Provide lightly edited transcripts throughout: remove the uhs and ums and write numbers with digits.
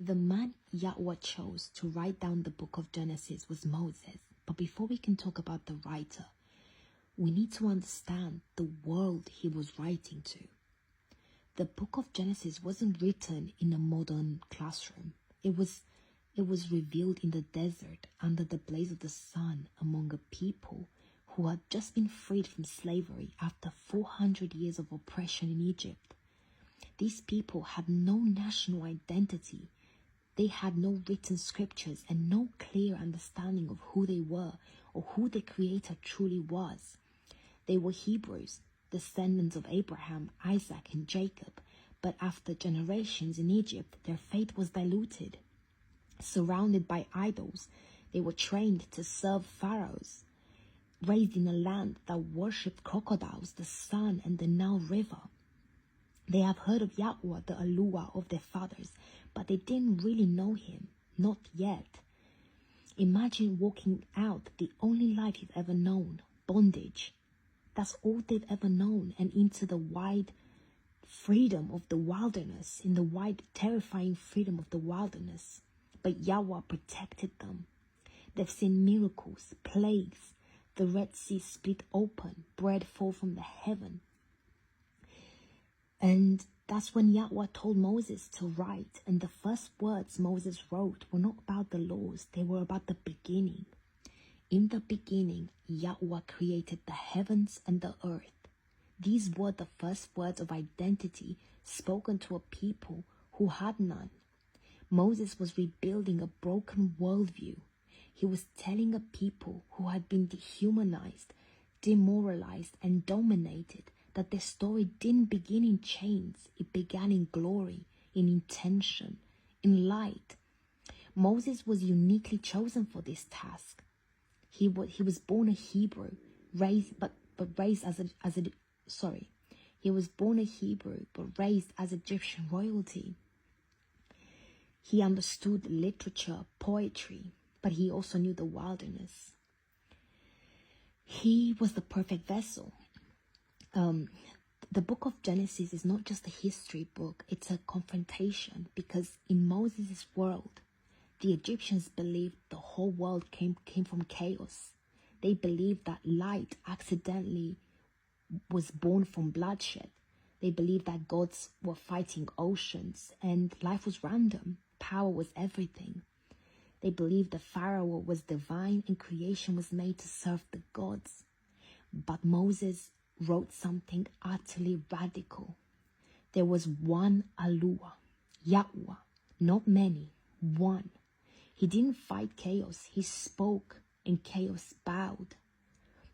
The man Yahweh chose to write down the book of Genesis was Moses. But before we can talk about the writer, we need to understand the world he was writing to. The book of Genesis wasn't written in a modern classroom. It was revealed in the desert under the blaze of the sun among a people who had just been freed from slavery after 400 years of oppression in Egypt. These people had no national identity. They had no written scriptures and no clear understanding of who they were or who the Creator truly was. They were Hebrews, descendants of Abraham, Isaac, and Jacob, but after generations in Egypt, their faith was diluted. Surrounded by idols, they were trained to serve pharaohs. Raised in a land that worshipped crocodiles, the sun, and the Nile River. They have heard of Yahweh, the Eluah of their fathers, but they didn't really know him, not yet. Imagine walking out the only life you've ever known, bondage. That's all they've ever known, and into the wide freedom of the wilderness, in the wide, terrifying freedom of the wilderness. But Yahweh protected them. They've seen miracles, plagues, the Red Sea split open, bread fall from the heaven. And that's when Yahweh told Moses to write. And the first words Moses wrote were not about the laws, they were about the beginning. In the beginning, Yahweh created the heavens and the earth. These were the first words of identity spoken to a people who had none. Moses was rebuilding a broken worldview. He was telling a people who had been dehumanized, demoralized, and dominated that their story didn't begin in chains. It began in glory, in intention, in light. Moses was uniquely chosen for this task. He was born a Hebrew, He was born a Hebrew, but raised as Egyptian royalty. He understood literature, poetry, but he also knew the wilderness. He was the perfect vessel. The book of Genesis is not just a history book, it's a confrontation, because in Moses' world, the Egyptians believed the whole world came from chaos. They believed that light accidentally was born from bloodshed. They believed that gods were fighting oceans and life was random. Power was everything. They believed the Pharaoh was divine and creation was made to serve the gods. But Moses wrote something utterly radical. There was one Eluah, Yahweh, not many, one. He didn't fight chaos, he spoke and chaos bowed.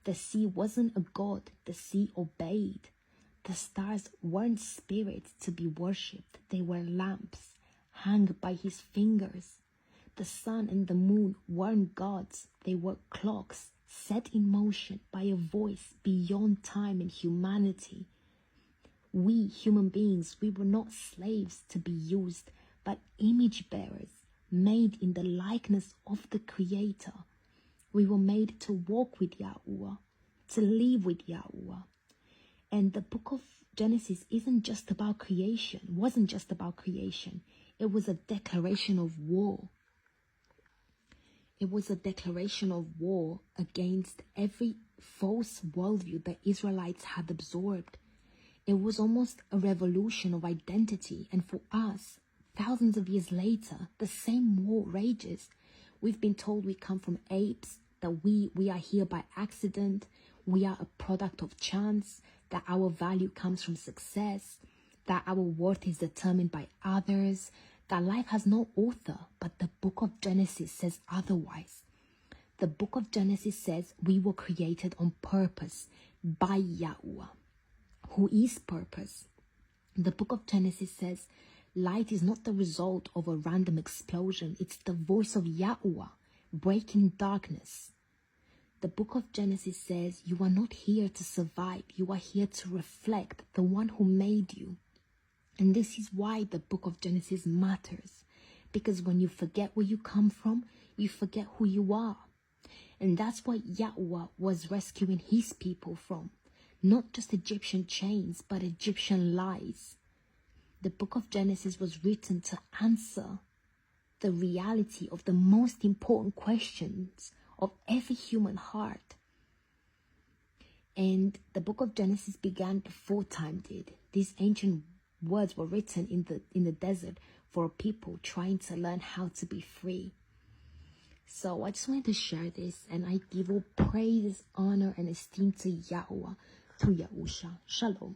The sea wasn't a god, the sea obeyed. The stars weren't spirits to be worshipped, they were lamps hung by his fingers. The sun and the moon weren't gods, they were clocks set in motion by a voice beyond time and humanity. We human beings, we were not slaves to be used, but image bearers made in the likeness of the Creator. We were made to walk with Yahweh, to live with Yahweh. And the book of Genesis wasn't just about creation. It was a declaration of war. It was a declaration of war against every false worldview the Israelites had absorbed. It was almost a revolution of identity. And for us, thousands of years later, the same war rages. We've been told we come from apes, that we are here by accident, we are a product of chance, that our value comes from success, that our worth is determined by others, that life has no author. But the book of Genesis says otherwise. The book of Genesis says we were created on purpose by Yahweh, who is purpose. The book of Genesis says light is not the result of a random explosion. It's the voice of Yahweh breaking darkness. The book of Genesis says you are not here to survive. You are here to reflect the one who made you. And this is why the book of Genesis matters. Because when you forget where you come from, you forget who you are. And that's what Yahweh was rescuing his people from. Not just Egyptian chains, but Egyptian lies. The book of Genesis was written to answer the reality of the most important questions of every human heart. And the book of Genesis began before time did. These ancient words were written in the desert for people trying to learn how to be free. So I just wanted to share this, and I give all praise, honor, and esteem to Yahweh, to Yahusha. Shalom.